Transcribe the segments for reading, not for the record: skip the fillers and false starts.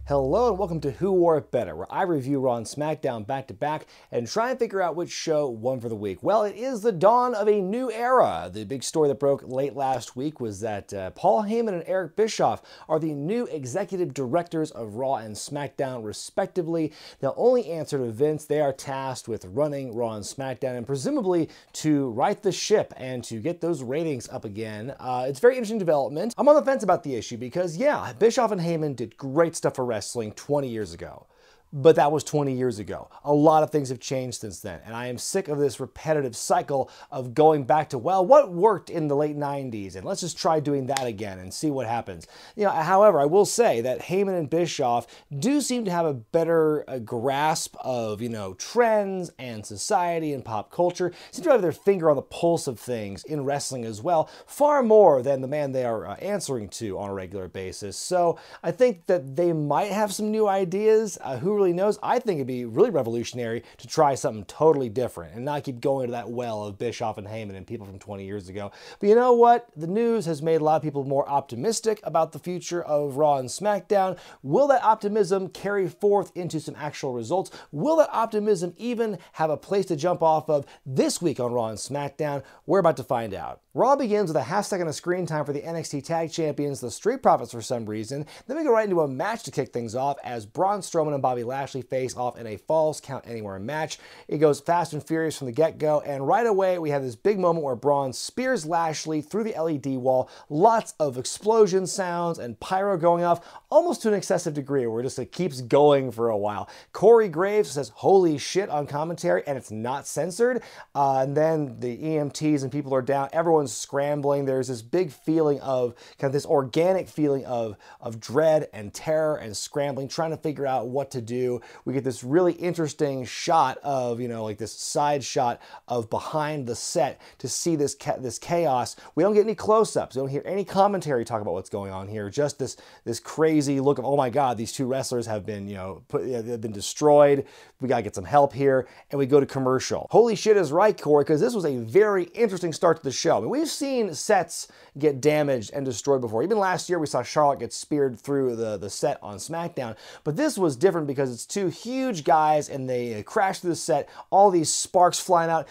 Hello and welcome to Who Wore It Better, where I review Raw and Smackdown back to back and try and figure out which show won for the week. Well, it is the dawn of a new era. The big story that broke late last week was that Paul Heyman and Eric Bischoff are the new executive directors of Raw and Smackdown, respectively. They'll only answer to Vince. They are tasked with running Raw and Smackdown and presumably to right the ship and to get those ratings up again. It's a very interesting development. I'm on the fence about the issue because, yeah, Bischoff and Heyman did great stuff for wrestling 20 years ago. But that was 20 years ago. A lot of things have changed since then, and I am sick of this repetitive cycle of going back to, well, what worked in the late 90s, and let's just try doing that again and see what happens. However, I will say that Heyman and Bischoff do seem to have a better grasp of, trends and society and pop culture. Seem to have their finger on the pulse of things in wrestling as well, far more than the man they are answering to on a regular basis. So I think that they might have some new ideas. Who really knows? I think it'd be really revolutionary to try something totally different and not keep going to that well of Bischoff and Heyman and people from 20 years ago. But you know what? The news has made a lot of people more optimistic about the future of Raw and SmackDown. Will that optimism carry forth into some actual results? Will that optimism even have a place to jump off of this week on Raw and SmackDown? We're about to find out. Raw begins with a half-second of screen time for the NXT Tag Champions, the Street Profits, for some reason. Then we go right into a match to kick things off as Braun Strowman and Bobby Lashley face off in a Falls Count Anywhere match. It goes fast and furious from the get-go, and right away we have this big moment where Braun spears Lashley through the LED wall. Lots of explosion sounds and pyro going off, almost to an excessive degree where it keeps going for a while. Corey Graves says, "Holy shit," on commentary, and it's not censored. And then the EMTs and people are down. Everyone's scrambling. There's this big feeling of kind of this organic feeling of dread and terror and scrambling, trying to figure out what to do. We get this really interesting shot of, like this side shot of behind the set to see this chaos. We don't get any close-ups. We don't hear any commentary talk about what's going on here. Just this crazy look of, oh my God, these two wrestlers have been, they've been destroyed. We gotta get some help here. And we go to commercial. Holy shit is right, Corey, because this was a very interesting start to the show. I mean, we've seen sets get damaged and destroyed before. Even last year, we saw Charlotte get speared through the set on SmackDown. But this was different because it's two huge guys and they crash through the set, all these sparks flying out.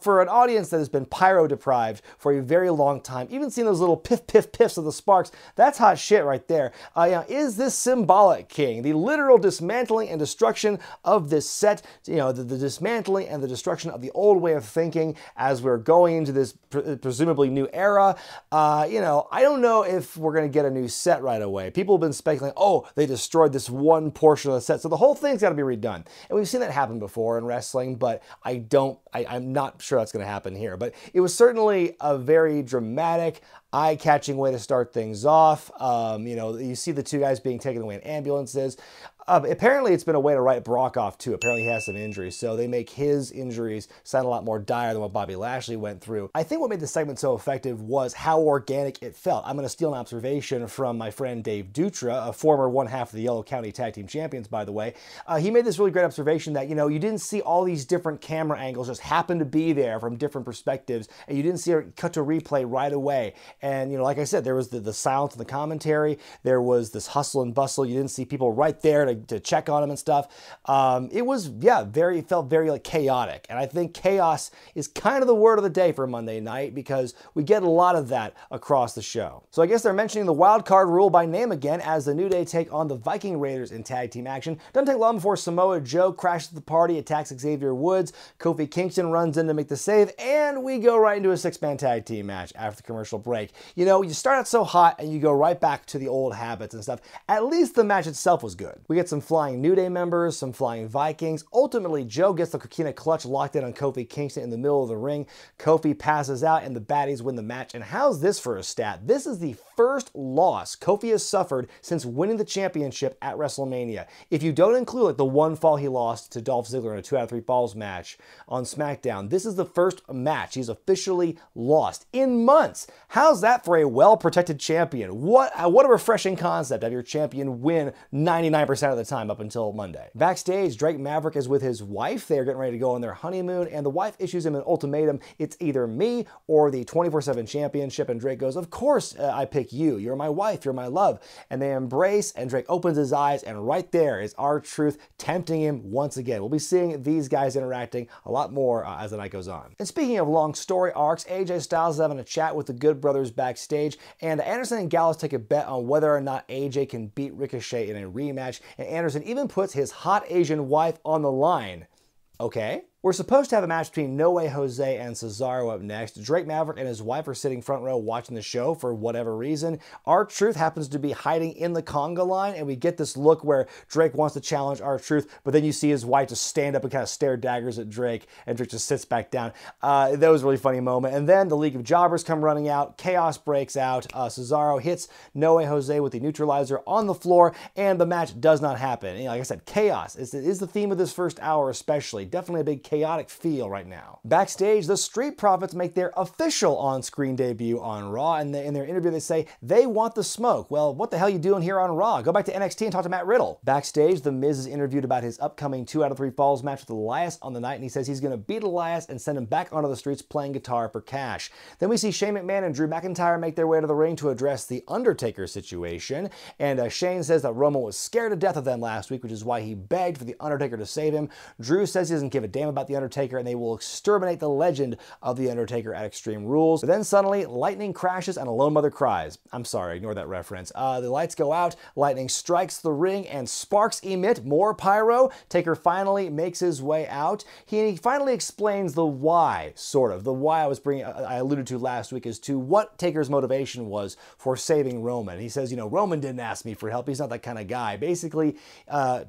For an audience that has been pyro deprived for a very long time, even seeing those little piff, piff, piffs of the sparks, that's hot shit right there. Is this symbolic, King? The literal dismantling and destruction of this set, the dismantling and the destruction of the old way of thinking as we're going into this presumably new era. I don't know if we're going to get a new set right away. People have been speculating, oh, they destroyed this one portion of the set, so the whole thing's got to be redone. And we've seen that happen before in wrestling, but I'm not sure that's going to happen here. But it was certainly a very dramatic, eye-catching way to start things off. You see the two guys being taken away in ambulances. Apparently, it's been a way to write Brock off, too. Apparently, he has some injuries, so they make his injuries sound a lot more dire than what Bobby Lashley went through. I think what made the segment so effective was how organic it felt. I'm going to steal an observation from my friend Dave Dutra, a former one half of the Yellow County Tag Team Champions, by the way. He made this really great observation that, you didn't see all these different camera angles just happen to be there from different perspectives, and you didn't see it cut to replay right away. And, like I said, there was the silence and the commentary. There was this hustle and bustle. You didn't see people right there to check on him and stuff. It was, it felt very chaotic. And I think chaos is kind of the word of the day for Monday night because we get a lot of that across the show. So I guess they're mentioning the wild card rule by name again as the New Day take on the Viking Raiders in tag team action. Doesn't take long before Samoa Joe crashes the party, attacks Xavier Woods. Kofi Kingston runs in to make the save, and we go right into a six-man tag team match after the commercial break. You start out so hot and you go right back to the old habits and stuff. At least the match itself was good. We get some flying New Day members, some flying Vikings. Ultimately, Joe gets the Coquina clutch locked in on Kofi Kingston in the middle of the ring. Kofi passes out and the baddies win the match. And how's this for a stat? This is the first loss Kofi has suffered since winning the championship at WrestleMania. If you don't include the one fall he lost to Dolph Ziggler in a 2 out of 3 falls match on SmackDown, this is the first match he's officially lost in months. How's that for a well-protected champion? What a refreshing concept to have your champion win 99% of of the time up until Monday. Backstage, Drake Maverick is with his wife. They're getting ready to go on their honeymoon, and the wife issues him an ultimatum. It's either me or the 24/7 championship, and Drake goes, of course I pick you. You're my wife. You're my love. And they embrace, and Drake opens his eyes, and right there is R-Truth tempting him once again. We'll be seeing these guys interacting a lot more as the night goes on. And speaking of long story arcs, AJ Styles is having a chat with the Good Brothers backstage, and Anderson and Gallows take a bet on whether or not AJ can beat Ricochet in a rematch, and Anderson even puts his hot Asian wife on the line. Okay. We're supposed to have a match between No Way Jose and Cesaro up next. Drake Maverick and his wife are sitting front row watching the show for whatever reason. R-Truth happens to be hiding in the conga line, and we get this look where Drake wants to challenge R-Truth, but then you see his wife just stand up and kind of stare daggers at Drake, and Drake just sits back down. That was a really funny moment. And then the League of Jobbers come running out. Chaos breaks out. Cesaro hits No Way Jose with the neutralizer on the floor, and the match does not happen. And like I said, chaos is the theme of this first hour especially. Definitely a big chaotic feel right now. Backstage, the Street Profits make their official on-screen debut on Raw, and in their interview they say they want the smoke. Well, what the hell are you doing here on Raw? Go back to NXT and talk to Matt Riddle. Backstage, The Miz is interviewed about his upcoming 2 out of 3 Falls match with Elias on the night, and he says he's going to beat Elias and send him back onto the streets playing guitar for cash. Then we see Shane McMahon and Drew McIntyre make their way to the ring to address the Undertaker situation, and Shane says that Roman was scared to death of them last week, which is why he begged for the Undertaker to save him. Drew says he doesn't give a damn about the Undertaker, and they will exterminate the legend of the Undertaker at Extreme Rules. But then suddenly, lightning crashes and a lone mother cries. I'm sorry, ignore that reference. The lights go out, lightning strikes the ring, and sparks emit more pyro. Taker finally makes his way out. He finally explains the why, sort of. The why I alluded to last week as to what Taker's motivation was for saving Roman. He says, you know, Roman didn't ask me for help. He's not that kind of guy. Basically,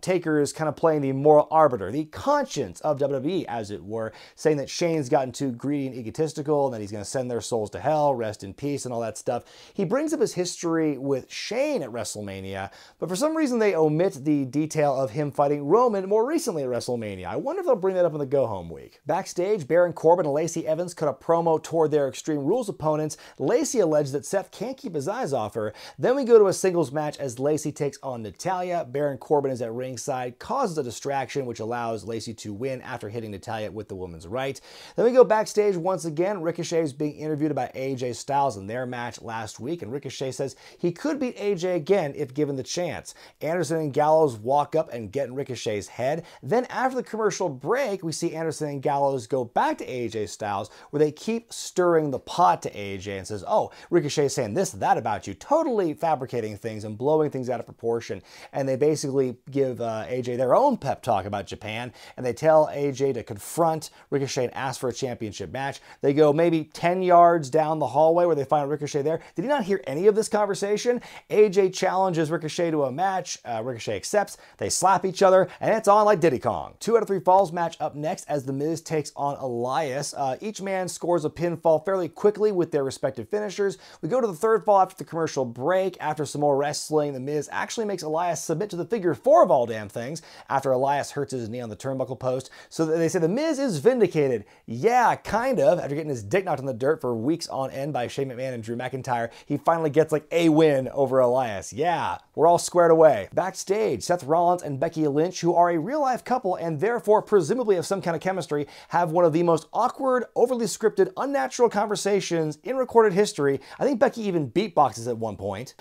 Taker is kind of playing the moral arbiter, the conscience of WWE, as it were, saying that Shane's gotten too greedy and egotistical and that he's going to send their souls to hell, rest in peace, and all that stuff. He brings up his history with Shane at WrestleMania, but for some reason they omit the detail of him fighting Roman more recently at WrestleMania. I wonder if they'll bring that up in the go-home week. Backstage, Baron Corbin and Lacey Evans cut a promo toward their Extreme Rules opponents. Lacey alleges that Seth can't keep his eyes off her. Then we go to a singles match as Lacey takes on Natalya. Baron Corbin is at ringside, causes a distraction, which allows Lacey to win after hitting Natalya with the woman's right. Then we go backstage once again. Ricochet is being interviewed about AJ Styles in their match last week, and Ricochet says he could beat AJ again if given the chance. Anderson and Gallows walk up and get in Ricochet's head. Then after the commercial break, we see Anderson and Gallows go back to AJ Styles, where they keep stirring the pot to AJ and says, oh, Ricochet's saying this, that about you, totally fabricating things and blowing things out of proportion. And they basically give AJ their own pep talk about Japan, and they tell AJ to confront Ricochet and ask for a championship match. They go maybe 10 yards down the hallway where they find Ricochet there. Did he not hear any of this conversation? AJ challenges Ricochet to a match. Ricochet accepts. They slap each other, and it's on like Diddy Kong. 2 out of 3 Falls match up next as The Miz takes on Elias. Each man scores a pinfall fairly quickly with their respective finishers. We go to the 3rd fall after the commercial break. After some more wrestling, The Miz actually makes Elias submit to the figure 4 of all damn things after Elias hurts his knee on the turnbuckle post. So they say The Miz is vindicated. Yeah, kind of. After getting his dick knocked in the dirt for weeks on end by Shane McMahon and Drew McIntyre, he finally gets like a win over Elias. Yeah, we're all squared away. Backstage, Seth Rollins and Becky Lynch, who are a real-life couple and therefore presumably have some kind of chemistry, have one of the most awkward, overly scripted, unnatural conversations in recorded history. I think Becky even beatboxes at one point.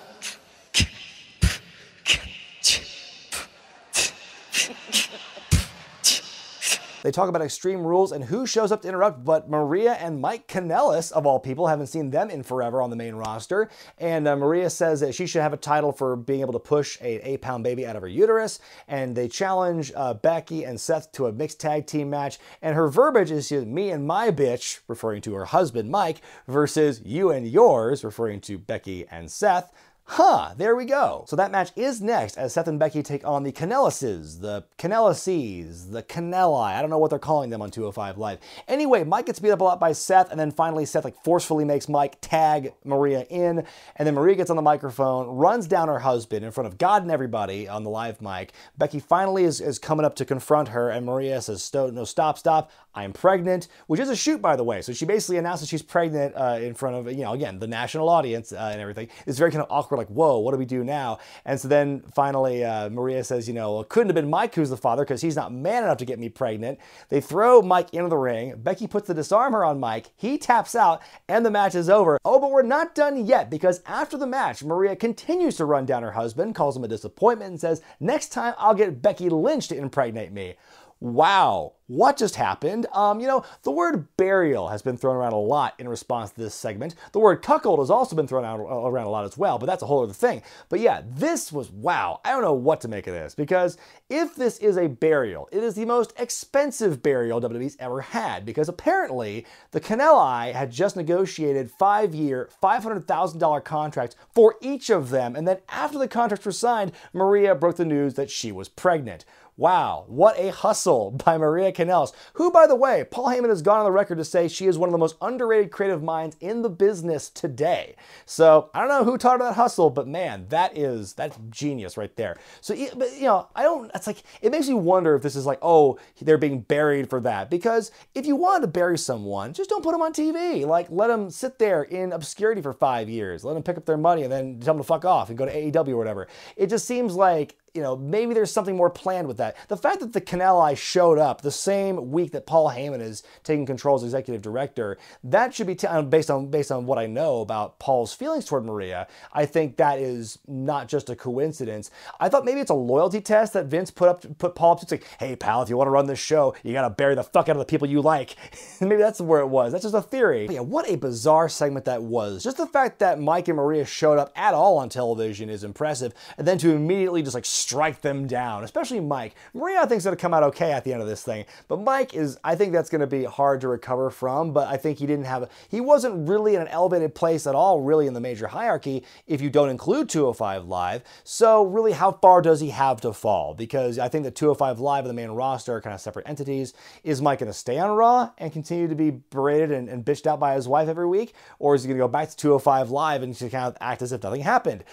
They talk about Extreme Rules and who shows up to interrupt but Maria and Mike Kanellis, of all people. Haven't seen them in forever on the main roster. And Maria says that she should have a title for being able to push an 8-pound baby out of her uterus. And they challenge Becky and Seth to a mixed tag team match. And her verbiage is me and my bitch, referring to her husband Mike, versus you and yours, referring to Becky and Seth. Huh, there we go. So that match is next as Seth and Becky take on the Kanellises, the Kanellises, the Kanelli. I don't know what they're calling them on 205 Live. Anyway, Mike gets beat up a lot by Seth, and then finally Seth forcefully makes Mike tag Maria in, and then Maria gets on the microphone, runs down her husband in front of God and everybody on the live mic. Becky finally is coming up to confront her, and Maria says, no, stop. I'm pregnant, which is a shoot, by the way. So she basically announces she's pregnant in front of, again, the national audience and everything. It's very kind of awkward, like, whoa, what do we do now? And so then finally Maria says, well, it couldn't have been Mike who's the father because he's not man enough to get me pregnant. They throw Mike into the ring. Becky puts the disarmer on Mike. He taps out and the match is over. Oh, but we're not done yet, because after the match, Maria continues to run down her husband, calls him a disappointment, and says, next time I'll get Becky Lynch to impregnate me. Wow, what just happened? The word burial has been thrown around a lot in response to this segment. The word cuckold has also been thrown around a lot as well, but that's a whole other thing. But yeah, this was, wow, I don't know what to make of this, because if this is a burial, it is the most expensive burial WWE's ever had, because apparently the Canelli had just negotiated 5-year, $500,000 contracts for each of them, and then after the contracts were signed, Maria broke the news that she was pregnant. Wow, what a hustle by Maria Kanellis, who, by the way, Paul Heyman has gone on the record to say she is one of the most underrated creative minds in the business today. So I don't know who taught her that hustle, but man, that's genius right there. So, but it's like, it makes me wonder if this is like, oh, they're being buried for that. Because if you wanted to bury someone, just don't put them on TV. Like, let them sit there in obscurity for 5 years. Let them pick up their money and then tell them to fuck off and go to AEW or whatever. It just seems like, maybe there's something more planned with that. The fact that the Canelli showed up the same week that Paul Heyman is taking control as executive director, that should be, based on what I know about Paul's feelings toward Maria, I think that is not just a coincidence. I thought maybe it's a loyalty test that Vince put Paul up to. It's like, hey pal, if you want to run this show, you gotta bury the fuck out of the people you like. Maybe that's where it was. That's just a theory. But yeah, what a bizarre segment that was. Just the fact that Mike and Maria showed up at all on television is impressive, and then to immediately just like strike them down, especially Mike. Maria, I think, is going to come out okay at the end of this thing, but Mike is, I think that's going to be hard to recover from, but I think he wasn't really in an elevated place at all, really, in the major hierarchy, if you don't include 205 Live, so really, how far does he have to fall? Because I think that 205 Live and the main roster are kind of separate entities. Is Mike going to stay on Raw and continue to be berated and bitched out by his wife every week, or is he going to go back to 205 Live and just kind of act as if nothing happened?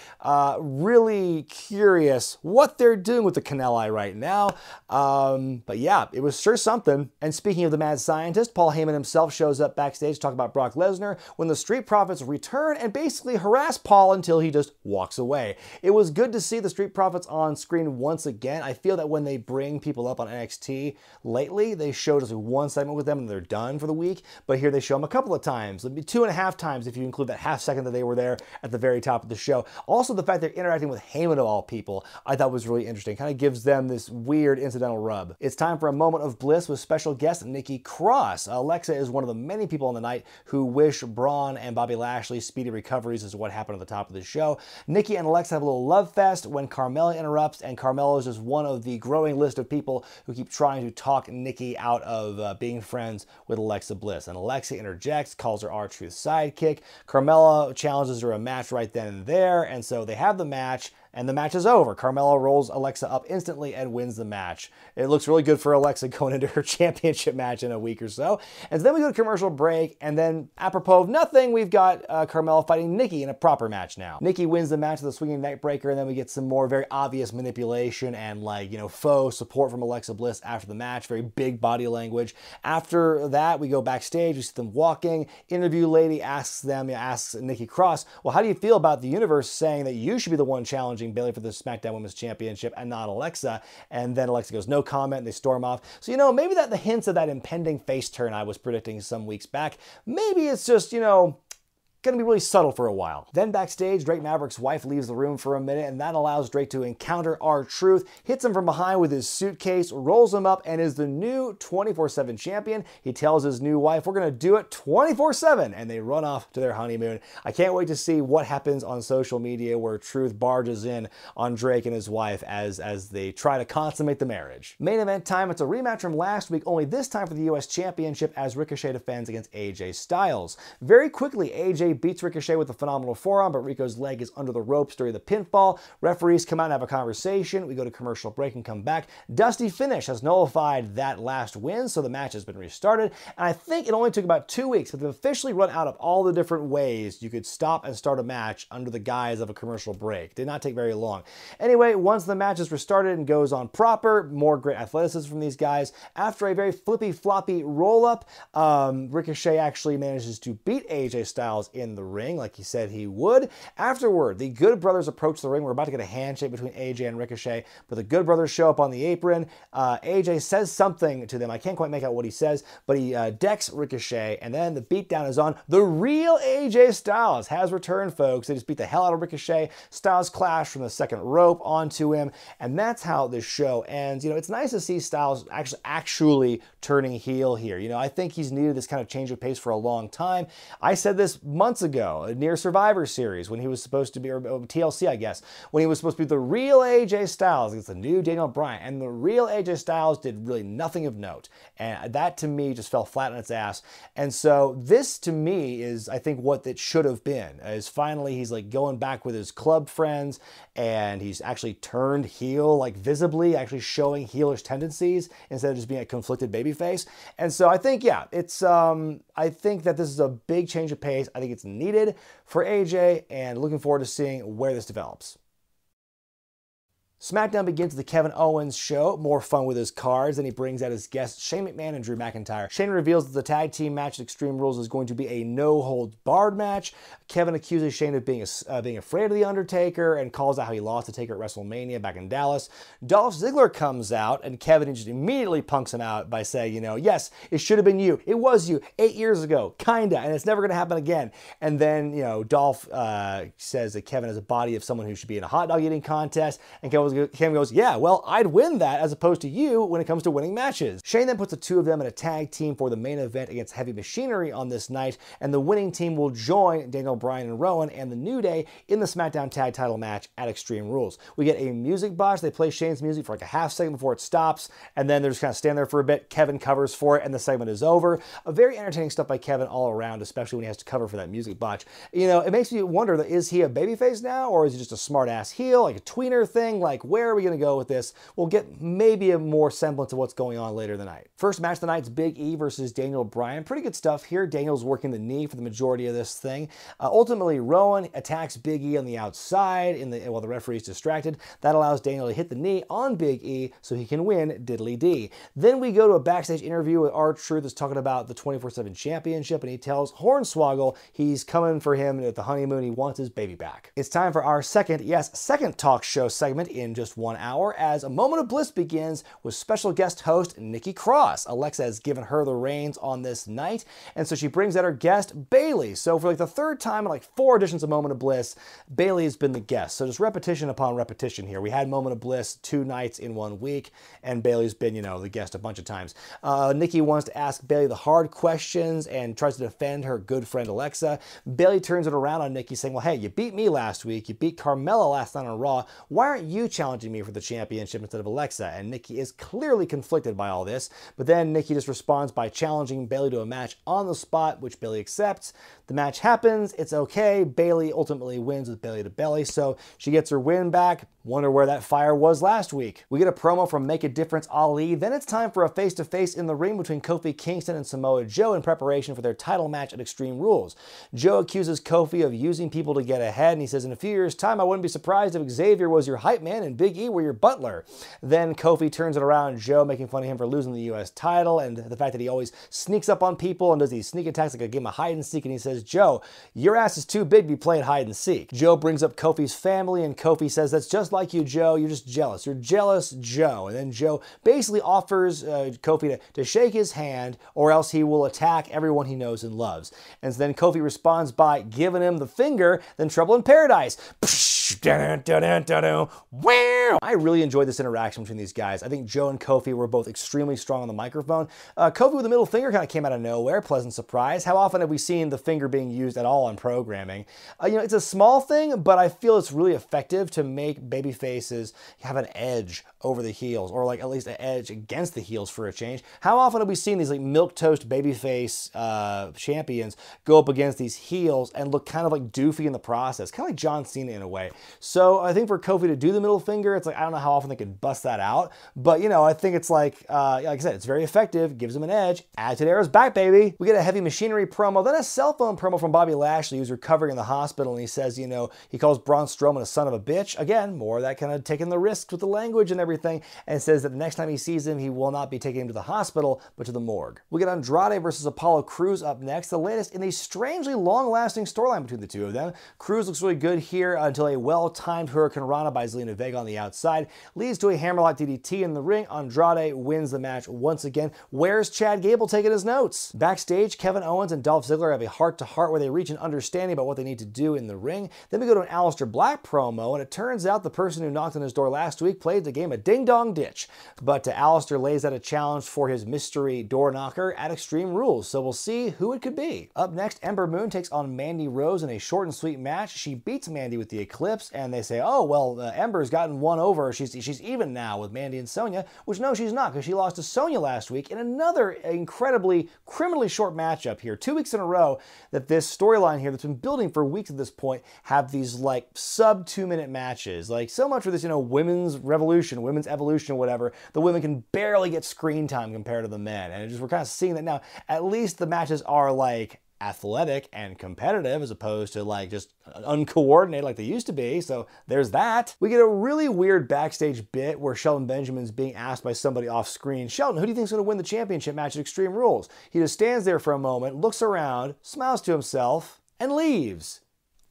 Really curious what they're doing with the Canelli right now. But yeah, it was sure something. And speaking of the mad scientist, Paul Heyman himself shows up backstage to talk about Brock Lesnar when the Street Profits return and basically harass Paul until he just walks away. It was good to see the Street Profits on screen once again. I feel that when they bring people up on NXT lately, they showed us one segment with them and they're done for the week, but here they show them a couple of times, 2.5 times if you include that half second that they were there at the very top of the show. Also, the fact they're interacting with Heyman of all people, I thought was really interesting. Kind of gives them this weird incidental rub. It's time for a moment of bliss with special guest Nikki Cross. Alexa is one of the many people on the night who wish Braun and Bobby Lashley speedy recoveries as to what happened at the top of the show. Nikki and Alexa have a little love fest when Carmella interrupts, and Carmella is just one of the growing list of people who keep trying to talk Nikki out of being friends with Alexa Bliss. And Alexa interjects, calls her R-Truth sidekick. Carmella challenges her a match right then and there, and so they have the match, and the match is over. Carmella rolls Alexa up instantly and wins the match. It looks really good for Alexa going into her championship match in a week or so. And so then we go to commercial break, and then apropos of nothing, we've got Carmella fighting Nikki in a proper match now. Nikki wins the match with a swinging neck breaker, and then we get some more very obvious manipulation and faux support from Alexa Bliss after the match. Very big body language. After that, we go backstage, we see them walking. Interview lady asks Nikki Cross, well, how do you feel about the universe saying that you should be the one challenging Bayley for the SmackDown Women's Championship and not Alexa? And then Alexa goes, no comment, and they storm off. So, maybe that the hints of that impending face turn I was predicting some weeks back, maybe it's just, gonna be really subtle for a while. Then backstage, Drake Maverick's wife leaves the room for a minute, and that allows Drake to encounter R-Truth, hits him from behind with his suitcase, rolls him up, and is the new 24/7 champion. He tells his new wife, we're gonna do it 24/7, and they run off to their honeymoon. I can't wait to see what happens on social media where Truth barges in on Drake and his wife as they try to consummate the marriage. Main event time, it's a rematch from last week, only this time for the US Championship as Ricochet defends against AJ Styles. Very quickly, AJ Kofi beats Ricochet with a phenomenal forearm, but Rico's leg is under the ropes during the pinfall. Referees come out and have a conversation. We go to commercial break and come back. Dusty Finish has nullified that last win, so the match has been restarted. And I think it only took about 2 weeks, but they've officially run out of all the different ways you could stop and start a match under the guise of a commercial break. Did not take very long. Anyway, once the match is restarted and goes on proper, more great athleticism from these guys. After a very flippy-floppy roll-up, Ricochet actually manages to beat AJ Styles in the ring like he said he would. Afterward, the Good Brothers approach the ring. We're about to get a handshake between AJ and Ricochet, but the Good Brothers show up on the apron. AJ says something to them. I can't quite make out what he says, but he decks Ricochet, and then the beatdown is on. The real AJ Styles has returned, folks. They just beat the hell out of Ricochet. Styles clash from the second rope onto him, and that's how this show ends. You know, it's nice to see Styles actually turning heel here. You know, I think he's needed this kind of change of pace for a long time. I said this months ago, near Survivor Series, when he was supposed to be, or TLC, I guess, when he was supposed to be the real AJ Styles against the new Daniel Bryan, and the real AJ Styles did really nothing of note. And that, to me, just fell flat on its ass. And so this, to me, is, I think, what it should have been, is finally he's like going back with his club friends, and he's actually turned heel, like visibly, actually showing heelish tendencies instead of just being a conflicted babyface. And so I think, yeah, it's, I think that this is a big change of pace. I think it's needed for AJ, and looking forward to seeing where this develops. SmackDown begins with the Kevin Owens show. More fun with his cards. Then he brings out his guests, Shane McMahon and Drew McIntyre. Shane reveals that the tag team match at Extreme Rules is going to be a no-holds-barred match. Kevin accuses Shane of being afraid of The Undertaker and calls out how he lost to Taker at WrestleMania back in Dallas. Dolph Ziggler comes out, and Kevin just immediately punks him out by saying, you know, yes, it should have been you. It was you 8 years ago, kinda, and it's never going to happen again. And then, you know, Dolph says that Kevin has a body of someone who should be in a hot dog eating contest, and Kevin goes, yeah, well, I'd win that as opposed to you when it comes to winning matches. Shane then puts the two of them in a tag team for the main event against Heavy Machinery on this night, and the winning team will join Daniel Bryan and Rowan and the New Day in the SmackDown Tag Title match at Extreme Rules. We get a music botch. They play Shane's music for like a half second before it stops, and then they're just kind of stand there for a bit. Kevin covers for it, and the segment is over. A very entertaining stuff by Kevin all around, especially when he has to cover for that music botch. You know, it makes me wonder, is he a babyface now, or is he just a smart-ass heel, like a tweener thing? Like, where are we going to go with this? We'll get maybe a more semblance of what's going on later in the night. First match of the night's Big E versus Daniel Bryan. Pretty good stuff here. Daniel's working the knee for the majority of this thing. Ultimately, Rowan attacks Big E on the outside while the referee's distracted. That allows Daniel to hit the knee on Big E so he can win diddly D. Then we go to a backstage interview with R-Truth that's talking about the 24/7 championship, and he tells Hornswoggle he's coming for him at the honeymoon. He wants his baby back. It's time for our second talk show segment in just 1 hour, as a moment of bliss begins with special guest host Nikki Cross. Alexa has given her the reins on this night, and so she brings out her guest, Bayley. So for like the third time in like 4 editions of Moment of Bliss, Bayley has been the guest. So just repetition upon repetition here. We had Moment of Bliss 2 nights in 1 week, and Bayley's been, you know, the guest a bunch of times. Nikki wants to ask Bayley the hard questions and tries to defend her good friend Alexa. Bayley turns it around on Nikki, saying, well, hey, you beat me last week. You beat Carmella last night on Raw. Why aren't you challenging me for the championship instead of Alexa? And Nikki is clearly conflicted by all this, but then Nikki just responds by challenging Bayley to a match on the spot, which Bayley accepts. The match happens. It's okay. Bayley ultimately wins with belly to belly, so she gets her win back. Wonder where that fire was last week. We get a promo from Make a Difference Ali. Then it's time for a face-to-face in the ring between Kofi Kingston and Samoa Joe in preparation for their title match at Extreme Rules. Joe accuses Kofi of using people to get ahead, and he says, in a few years' time, I wouldn't be surprised if Xavier was your hype man and Big E were your butler. Then Kofi turns it around on Joe, making fun of him for losing the U.S. title and the fact that he always sneaks up on people and does these sneak attacks like a game of hide and seek, and he says, Joe, your ass is too big to be playing hide and seek. Joe brings up Kofi's family, and Kofi says, that's just like you, Joe. You're just jealous. You're jealous, Joe. And then Joe basically offers Kofi to shake his hand, or else he will attack everyone he knows and loves. And then Kofi responds by giving him the finger, then Trouble in Paradise. Psh! I really enjoyed this interaction between these guys. I think Joe and Kofi were both extremely strong on the microphone. Kofi with the middle finger kind of came out of nowhere. Pleasant surprise. How often have we seen the finger being used at all on programming? It's a small thing, but I feel it's really effective to make baby faces have an edge over the heels, or like at least an edge against the heels for a change. How often have we seen these like milquetoast babyface champions go up against these heels and look kind of like doofy in the process, kind of like John Cena in a way? So I think for Kofi to do the middle finger, it's like, I don't know how often they could bust that out, but I think it's like I said, it's very effective, gives them an edge. Attitude Era's back, baby. We get a Heavy Machinery promo, then a cell phone promo from Bobby Lashley, who's recovering in the hospital, and he says, he calls Braun Strowman a son of a bitch. Again, more of that kind of taking the risks with the language and everything, and says that the next time he sees him, he will not be taking him to the hospital, but to the morgue. We get Andrade versus Apollo Cruz up next, the latest in a strangely long-lasting storyline between the two of them. Cruz looks really good here until a well-timed Hurricane Rana by Zelina Vega on the outside leads to a hammerlock DDT in the ring. Andrade wins the match once again. Where's Chad Gable taking his notes? Backstage, Kevin Owens and Dolph Ziggler have a heart-to-heart where they reach an understanding about what they need to do in the ring. Then we go to an Aleister Black promo, and it turns out the person who knocked on his door last week played the game of Ding Dong Ditch. But Aleister lays out a challenge for his mystery door knocker at Extreme Rules, so we'll see who it could be. Up next, Ember Moon takes on Mandy Rose in a short and sweet match. She beats Mandy with the Eclipse, and they say, oh, well, Ember's gotten one over. She's even now with Mandy and Sonya, which no, she's not, because she lost to Sonya last week in another incredibly, criminally short matchup here. 2 weeks in a row that this storyline here that's been building for weeks at this point have these like sub 2-minute matches. Like so much for this, women's revolution, women's evolution, whatever. The women can barely get screen time compared to the men. And we're kind of seeing that now. At least the matches are like athletic and competitive as opposed to like just uncoordinated like they used to be. So there's that. We get a really weird backstage bit where Shelton Benjamin's being asked by somebody off screen, Shelton, who do you think's going to win the championship match at Extreme Rules? He just stands there for a moment, looks around, smiles to himself, and leaves.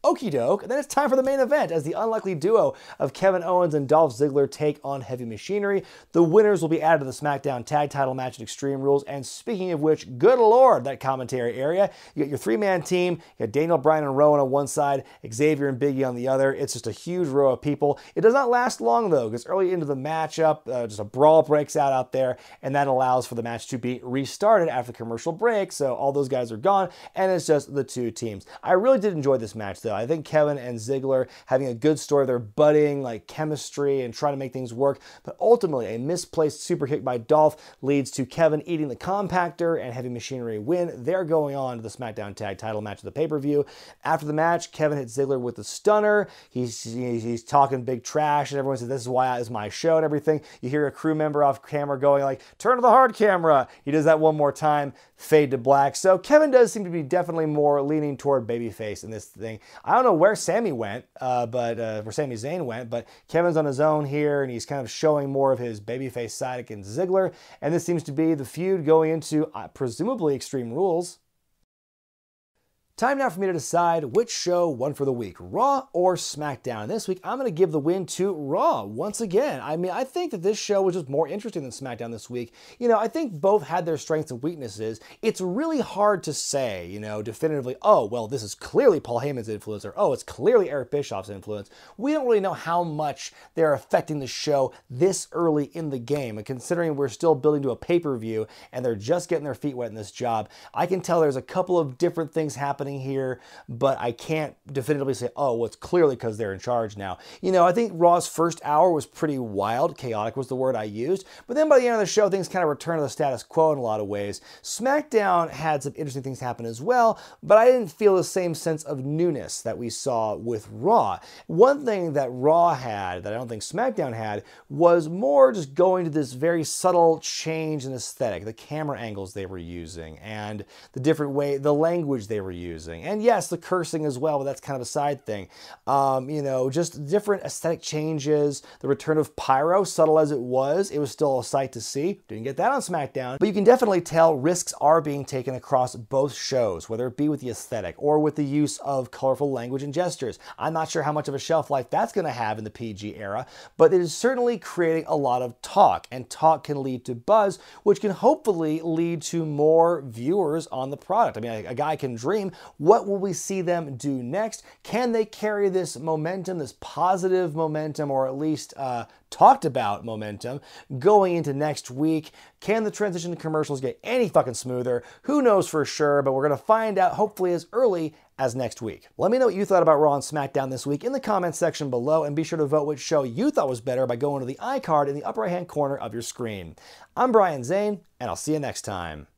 Okie doke, and then it's time for the main event as the unlikely duo of Kevin Owens and Dolph Ziggler take on Heavy Machinery. The winners will be added to the SmackDown Tag Title match at Extreme Rules, and speaking of which, good lord, that commentary area. You got your three-man team, you got Daniel Bryan and Rowan on one side, Xavier and Big E on the other. It's just a huge row of people. It does not last long though, because early into the matchup, just a brawl breaks out there, and that allows for the match to be restarted after the commercial break, so all those guys are gone, and it's just the two teams. I really did enjoy this match though. I think Kevin and Ziggler having a good story. They're budding like chemistry and trying to make things work. But ultimately, a misplaced super kick by Dolph leads to Kevin eating the compactor and Heavy Machinery win. They're going on to the SmackDown Tag Title match of the pay-per-view. After the match, Kevin hits Ziggler with the stunner. He's talking big trash, and everyone says, this is why it's my show and everything. You hear a crew member off camera going like, turn to the hard camera. He does that one more time, fade to black. So Kevin does seem to be definitely more leaning toward babyface in this thing. I don't know where Sami went, where Sami Zayn went, but Kevin's on his own here, and he's kind of showing more of his babyface side against Ziggler, and this seems to be the feud going into presumably Extreme Rules. Time now for me to decide which show won for the week, Raw or SmackDown. This week, I'm going to give the win to Raw once again. I mean, I think that this show was just more interesting than SmackDown this week. I think both had their strengths and weaknesses. It's really hard to say, definitively, oh, well, this is clearly Paul Heyman's influence, or oh, it's clearly Eric Bischoff's influence. We don't really know how much they're affecting the show this early in the game. And considering we're still building to a pay-per-view and they're just getting their feet wet in this job, I can tell there's a couple of different things happening here, but I can't definitively say, oh, well, it's clearly because they're in charge now. I think Raw's first hour was pretty wild. Chaotic was the word I used. But then by the end of the show, things kind of returned to the status quo in a lot of ways. SmackDown had some interesting things happen as well, but I didn't feel the same sense of newness that we saw with Raw. One thing that Raw had that I don't think SmackDown had was more just going to this very subtle change in aesthetic, the camera angles they were using, and the different way, the language they were using. And yes, the cursing as well, but that's kind of a side thing. Just different aesthetic changes, the return of Pyro, subtle as it was still a sight to see. Didn't get that on SmackDown. But you can definitely tell risks are being taken across both shows, whether it be with the aesthetic or with the use of colorful language and gestures. I'm not sure how much of a shelf life that's going to have in the PG era, but it is certainly creating a lot of talk, and talk can lead to buzz, which can hopefully lead to more viewers on the product. I mean, a guy can dream, What will we see them do next? Can they carry this momentum, this positive momentum, or at least talked about momentum going into next week? Can the transition to commercials get any fucking smoother? Who knows for sure, but we're going to find out hopefully as early as next week. Let me know what you thought about Raw and SmackDown this week in the comments section below, and be sure to vote which show you thought was better by going to the iCard in the upper right-hand corner of your screen. I'm Brian Zane, and I'll see you next time.